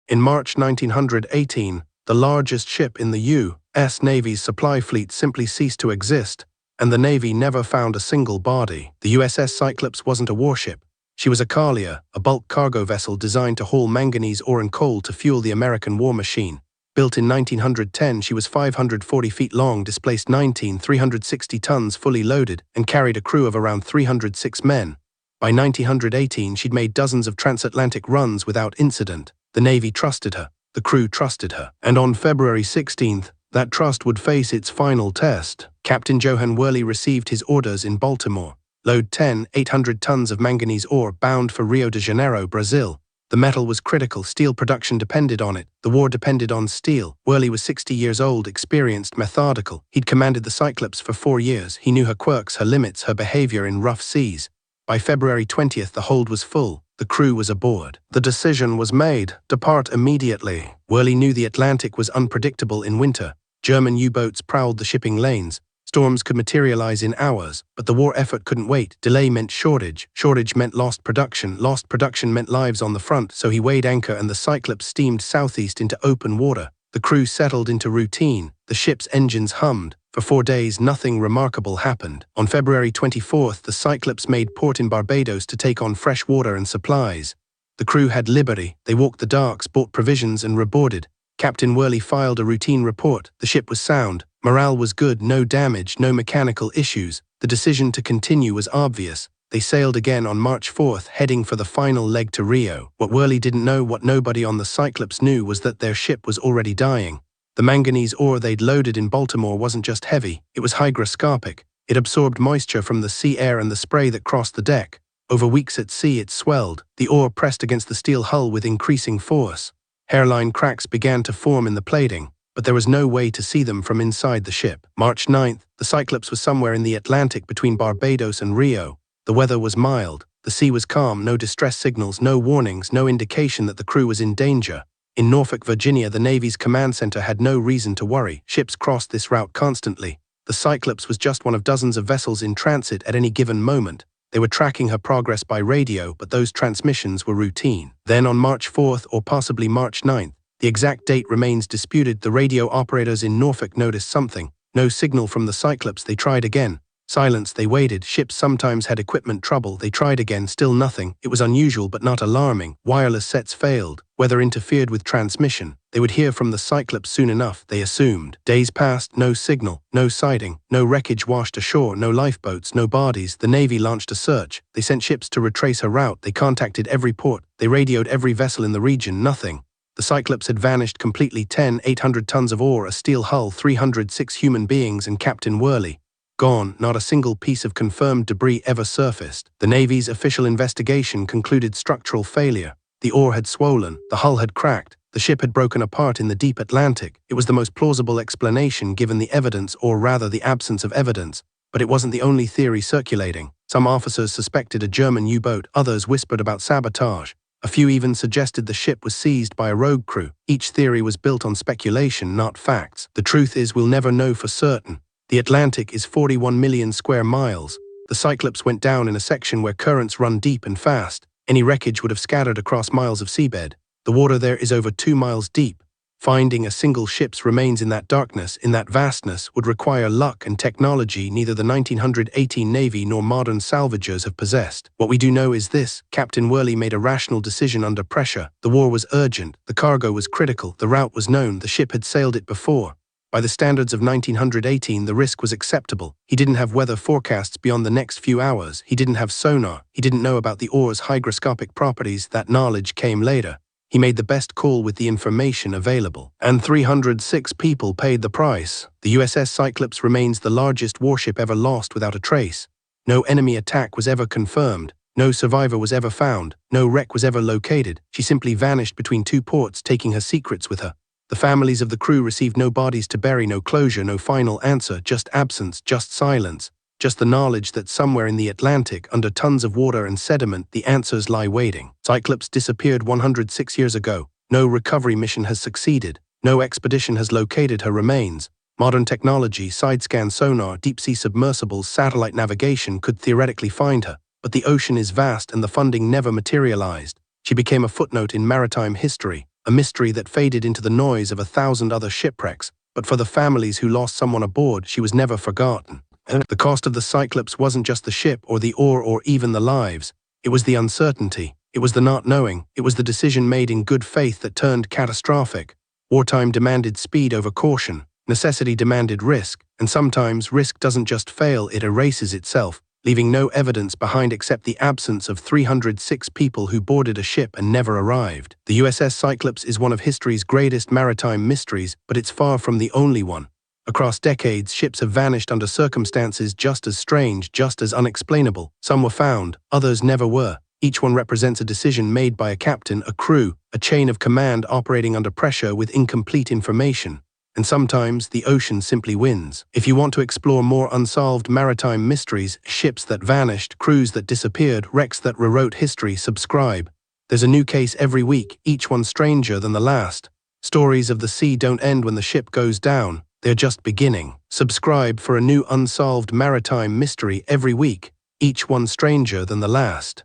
In March 1918, the largest ship in the U.S. Navy's supply fleet simply ceased to exist, and the Navy never found a single body. The USS Cyclops wasn't a warship. She was a carrier, a bulk cargo vessel designed to haul manganese ore and coal to fuel the American war machine. Built in 1910, she was 540 feet long, displaced 360 tons fully loaded, and carried a crew of around 306 men. By 1918, she'd made dozens of transatlantic runs without incident. The Navy trusted her. The crew trusted her. And on February 16th, that trust would face its final test. Captain Johan Worley received his orders in Baltimore. Load 800 tons of manganese ore bound for Rio de Janeiro, Brazil. The metal was critical. Steel production depended on it. The war depended on steel. Worley was 60 years old, experienced, methodical. He'd commanded the Cyclops for 4 years. He knew her quirks, her limits, her behavior in rough seas. By February 20th, the hold was full. The crew was aboard. The decision was made: depart immediately. Worley knew the Atlantic was unpredictable in winter. German U-boats prowled the shipping lanes. Storms could materialize in hours, but the war effort couldn't wait. Delay meant shortage. Shortage meant lost production. Lost production meant lives on the front, so he weighed anchor and the Cyclops steamed southeast into open water. The crew settled into routine. The ship's engines hummed. For 4 days, nothing remarkable happened. On February 24th, the Cyclops made port in Barbados to take on fresh water and supplies. The crew had liberty. They walked the docks, bought provisions, and reboarded. Captain Worley filed a routine report. The ship was sound. Morale was good, no damage, no mechanical issues. The decision to continue was obvious. They sailed again on March 4th, heading for the final leg to Rio. What Worley didn't know, what nobody on the Cyclops knew, was that their ship was already dying. The manganese ore they'd loaded in Baltimore wasn't just heavy, it was hygroscopic. It absorbed moisture from the sea air and the spray that crossed the deck. Over weeks at sea, it swelled. The ore pressed against the steel hull with increasing force. Hairline cracks began to form in the plating, but there was no way to see them from inside the ship. March 9th, the Cyclops was somewhere in the Atlantic between Barbados and Rio. The weather was mild. The sea was calm, no distress signals, no warnings, no indication that the crew was in danger. In Norfolk, Virginia, the Navy's command center had no reason to worry. Ships crossed this route constantly. The Cyclops was just one of dozens of vessels in transit at any given moment. They were tracking her progress by radio, but those transmissions were routine. Then on March 4th, or possibly March 9th, the exact date remains disputed, the radio operators in Norfolk noticed something. No signal from the Cyclops. They tried again. Silence. They waited. Ships sometimes had equipment trouble. They tried again. Still nothing. It was unusual but not alarming. Wireless sets failed. Weather interfered with transmission. They would hear from the Cyclops soon enough, they assumed. Days passed. No signal. No sighting. No wreckage washed ashore. No lifeboats. No bodies. The Navy launched a search. They sent ships to retrace her route. They contacted every port. They radioed every vessel in the region. Nothing. The Cyclops had vanished completely. 800 tons of ore, a steel hull, 306 human beings, and Captain Worley. Gone. Not a single piece of confirmed debris ever surfaced. The Navy's official investigation concluded structural failure. The ore had swollen. The hull had cracked. The ship had broken apart in the deep Atlantic. It was the most plausible explanation given the evidence, or rather the absence of evidence. But it wasn't the only theory circulating. Some officers suspected a German U-boat. Others whispered about sabotage. A few even suggested the ship was seized by a rogue crew. Each theory was built on speculation, not facts. The truth is, we'll never know for certain. The Atlantic is 41 million square miles. The Cyclops went down in a section where currents run deep and fast. Any wreckage would have scattered across miles of seabed. The water there is over 2 miles deep. Finding a single ship's remains in that darkness, in that vastness, would require luck and technology neither the 1918 Navy nor modern salvagers have possessed. What we do know is this: Captain Worley made a rational decision under pressure. The war was urgent. The cargo was critical. The route was known. The ship had sailed it before. By the standards of 1918, the risk was acceptable. He didn't have weather forecasts beyond the next few hours. He didn't have sonar. He didn't know about the ore's hygroscopic properties. That knowledge came later. He made the best call with the information available. And 306 people paid the price. The USS Cyclops remains the largest warship ever lost without a trace. No enemy attack was ever confirmed. No survivor was ever found. No wreck was ever located. She simply vanished between two ports, taking her secrets with her. The families of the crew received no bodies to bury, no closure, no final answer, just absence, just silence, just the knowledge that somewhere in the Atlantic, under tons of water and sediment, the answers lie waiting. Cyclops disappeared 106 years ago. No recovery mission has succeeded. No expedition has located her remains. Modern technology, side-scan sonar, deep-sea submersibles, satellite navigation could theoretically find her, but the ocean is vast and the funding never materialized. She became a footnote in maritime history, a mystery that faded into the noise of 1,000 other shipwrecks, but for the families who lost someone aboard, she was never forgotten. The cost of the Cyclops wasn't just the ship or the ore or even the lives. It was the uncertainty. It was the not knowing. It was the decision made in good faith that turned catastrophic. Wartime demanded speed over caution. Necessity demanded risk, and sometimes risk doesn't just fail, it erases itself, leaving no evidence behind except the absence of 306 people who boarded a ship and never arrived. The USS Cyclops is one of history's greatest maritime mysteries, but it's far from the only one. Across decades, ships have vanished under circumstances just as strange, just as unexplainable. Some were found, others never were. Each one represents a decision made by a captain, a crew, a chain of command operating under pressure with incomplete information. And sometimes the ocean simply wins. If you want to explore more unsolved maritime mysteries, ships that vanished, crews that disappeared, wrecks that rewrote history, subscribe. There's a new case every week, each one stranger than the last. Stories of the sea don't end when the ship goes down. They're just beginning. Subscribe for a new unsolved maritime mystery every week, each one stranger than the last.